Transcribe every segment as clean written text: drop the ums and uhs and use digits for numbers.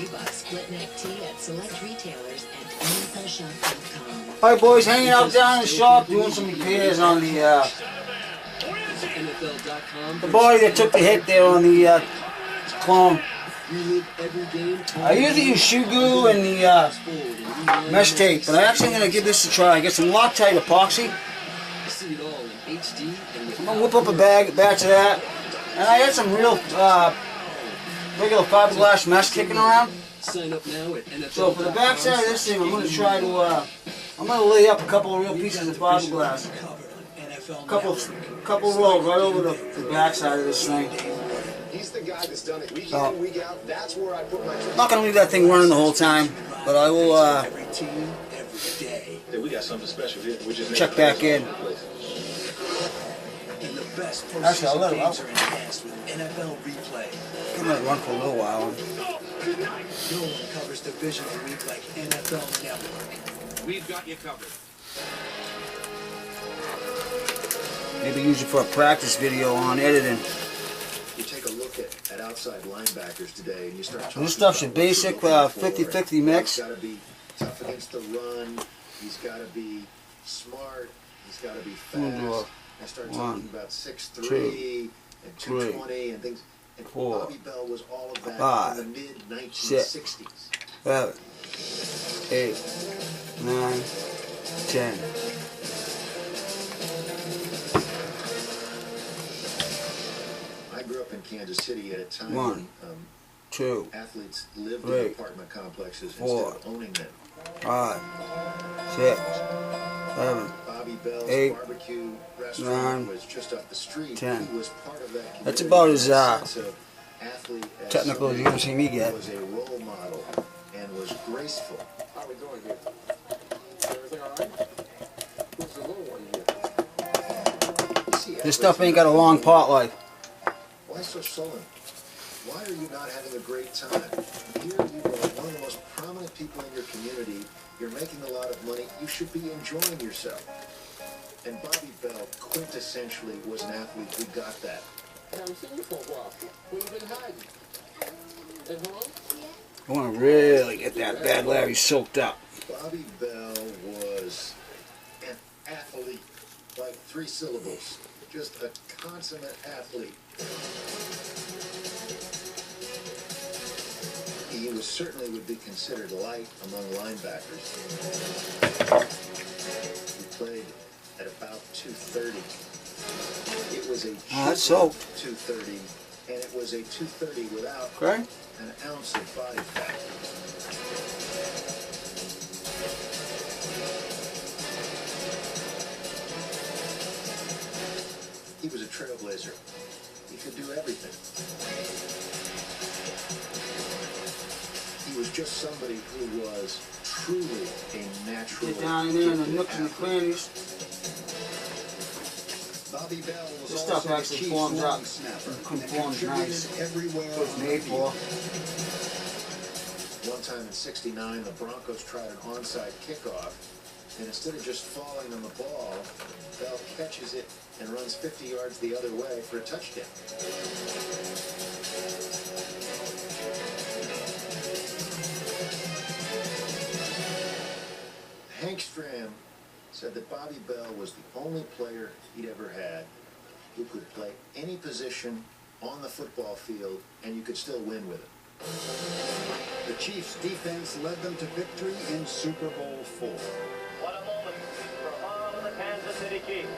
Reebok split neck tee at select retailers and NFLshop.com. Alright boys, hanging out down in the shop doing some repairs on the body that took the hit there on the clone. I usually use shoe glue and the mesh tape, but I actually am going to give this a try. Get some Loctite epoxy. I'm going to whip up a batch of that. And I had some real regular fiberglass mesh kicking around. So for the back side of this thing, I'm going to try to, I'm going to lay up a couple of real pieces of fiberglass. Couple rows right over the back side of this thing. He's the guy that's done it week in and week out. That's where I put my trust. I'm not going to leave that thing running the whole time, but I will check back in. Actually, I'll let it out. I'm going to run for a little while. No one covers Division Week like NFL Network. We've got you covered. Maybe use it for a practice video on editing. You take a look at outside linebackers today, and you start talking. This stuff's a basic 50-50 mix. He's got to be tough against the run. He's got to be smart. He's got to be fast. I start talking about 6'3" and 220 and things. And Bobby Bell was all of that in the mid-1960s. 7, 8, 9, 10. I grew up in Kansas City at a time 1, when 2, athletes lived 3, in apartment complexes 4, instead of owning them. 5, 6, 7, Bobby Bell's 8, barbecue restaurant 9, was just up the street. 10. He was part of that community. That's about as athlete as technical as you're going to see me get. was a role model and was graceful. How are we doing here? Is everything all right? Who's the little one here? This stuff ain't got a long pot life. Why so sullen? Why are you not having a great time? Here you are, one of the most prominent people in your community. You're making a lot of money. You should be enjoying yourself. And Bobby Bell, quintessentially, was an athlete who got that. I haven't seen you for a while. Where you been hiding? At home? I want to really get that Bad Larry soaked up. Bobby Bell was an athlete, like 3 syllables. Just a consummate athlete. He was certainly would be considered light among linebackers. He played at about 230. It was a that's soaked. 230, and it was a 230 without Okay. an ounce of body fat. He was a trailblazer. He could do everything. He was just somebody who was truly a natural. Get down in there in the nooks and the crannies. Bobby Bell was This stuff actually forms up. Conforms nice. Everywhere So it's made for. One time in '69, the Broncos tried an onside kickoff, and instead of just falling on the ball, Bell catches it and runs 50 yards the other way for a touchdown. Hank Stram said that Bobby Bell was the only player he'd ever had who could play any position on the football field, and you could still win with it. The Chiefs' defense led them to victory in Super Bowl IV. What a moment for all of the Kansas City Chiefs.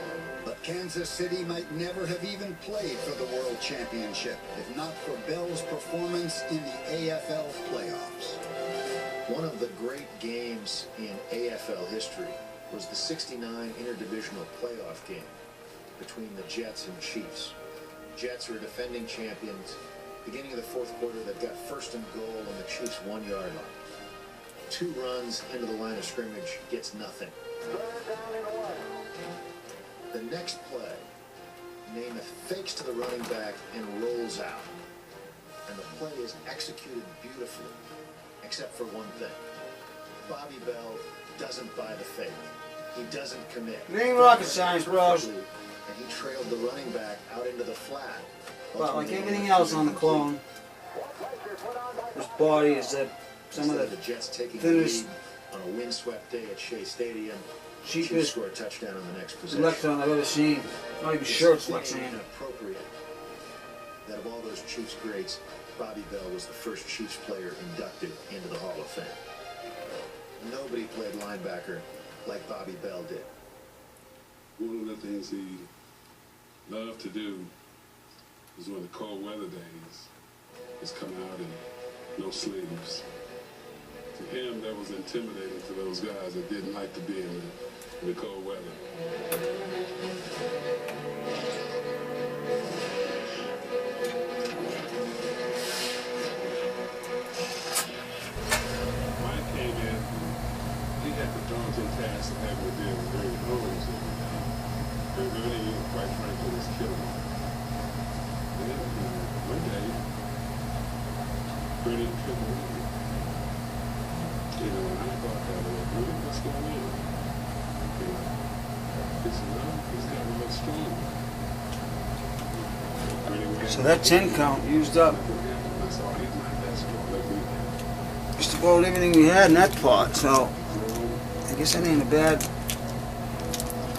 But Kansas City might never have even played for the World Championship if not for Bell's performance in the AFL playoffs. One of the great games in AFL history was the '69 interdivisional playoff game between the Jets and Chiefs. Jets were defending champions. Beginning of the fourth quarter, they've got first and goal on the Chiefs' 1-yard line. 2 runs into the line of scrimmage, gets nothing. The next play, Namath fakes to the running back and rolls out. And the play is executed beautifully, except for one thing. Bobby Bell doesn't buy the fake. He doesn't commit. It ain't rocket science, bros. And he trailed the running back out into the flat. But like everything else on the clone, This body is some of Instead the the Jets taking the thinnest, lead on a windswept day at Shea Stadium, cheapest Chiefs score a touchdown on the next possession. electron I've ever seen. Not even sure it's electron. Inappropriate that of all those Chiefs greats, Bobby Bell was the first Chiefs player inducted into the Hall of Fame. Nobody played linebacker like Bobby Bell did. One of the things he loved to do was when the cold weather days was coming out in no sleeves. To him, that was intimidating to those guys that didn't like to be in the cold weather. Mike came in, he had the daunting task of having to deal with Ernie Holmes every day. And Ernie, quite frankly, was killing him. And then one day, Ernie couldn't read it. You know, and I thought that, really, what's going on? You know, he said, no, he's got to look strong. So that 10 count used up just about everything we had in that pot, so I guess that ain't a bad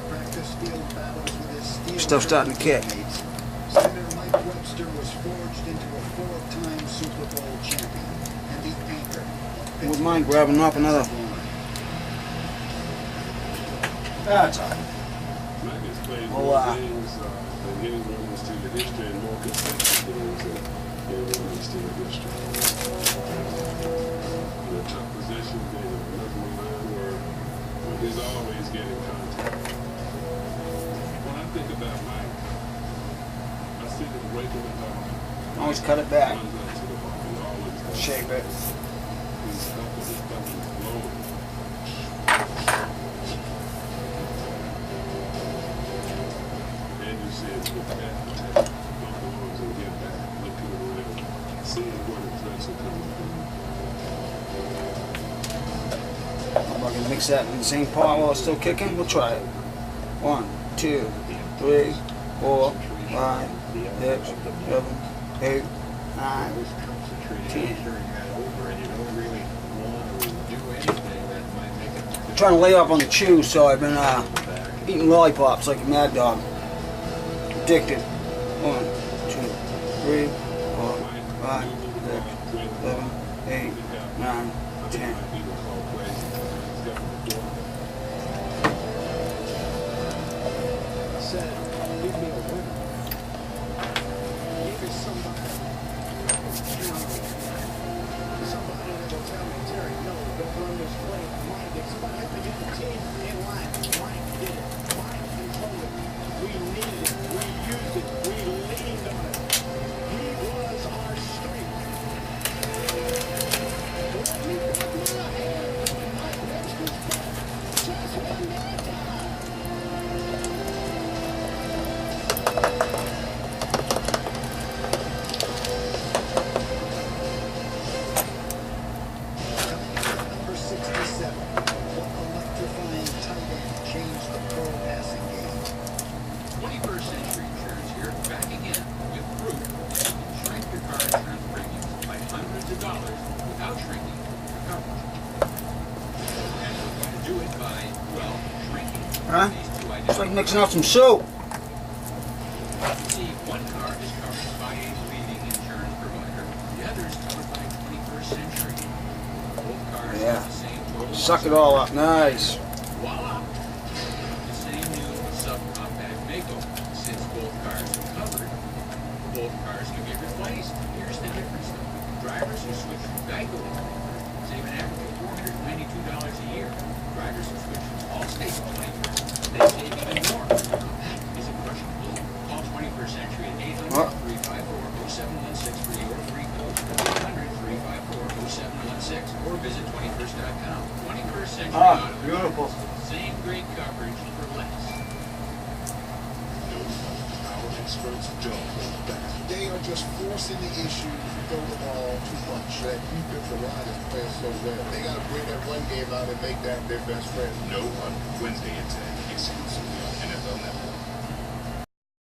Practice field battles with his steel stuff starting to kick. Senator Mike Webster was forged into a 4-time Super Bowl champion and the anchor of Wouldn't mind grabbing up another. That's all right. Mike has played Oh, more games than any Roman Steeler history and more consecutive games than any Roman Steeler history. In a tough position, being a number line where he's always getting contact. When I think about Mike, I see him breaking the ball. Always cut it back. Runs up to the ball. He always does. Shape it. He's up with his thumb low. And you see it with that attack. Bump the arms and get back. Looking around. Seeing where the threats are coming from. I'm going to mix that in the same pot while it's still kicking. We'll try it. 1, 2, 3, 4, 5, 6, 7, 8, 9, 10. I'm trying to lay up on the chew, so I've been eating lollipops like a mad dog. Addicted. 1, 2, 3, 4, 5, 6, 7, 8, 9, 10. Said, give me a winner. Give it somebody. Somebody that will tell me, Terry, no, don't run this play. Mike, it's fine to get the team in line. Mike did it. Mike controlled it. We needed it. We used it. We leaned on it. He was our strength. Let me put my hand on Mike Webster's back. Just one more time. Number 67. What electrifying tight end changed the pro passing game? 21st Century Insurance here, back again with proof that you can shrink your car insurance premiums by hundreds of dollars without shrinking your coverage. And we're going to do it by, well, shrinking Huh? these two It's like identical. mixing up some soup. See, one car is covered by a leading insurance provider, the other is covered by 21st Century. Both cars Yeah. have the same total Suck loss it all up. Nice. Voila! The same new subcompact makeover. Since both cars are covered, both cars can get replaced. Here's the difference though. Drivers who switch from Geico save an average of $492 a year. Drivers who switch from Allstate to 21st, they save even more. That is a crushing blow. Call 21st Century at 800-354-0716 for your free quote. 800-354-0716 or visit 21st.com. 21st Century Ah, Auto. beautiful. Same great coverage for less. Our experts don't hold back. They are just forcing the issue to throw the ball too much. That defensive line is playing so well. They got to bring that run game out and make that their best friend. No on Wednesday at 10.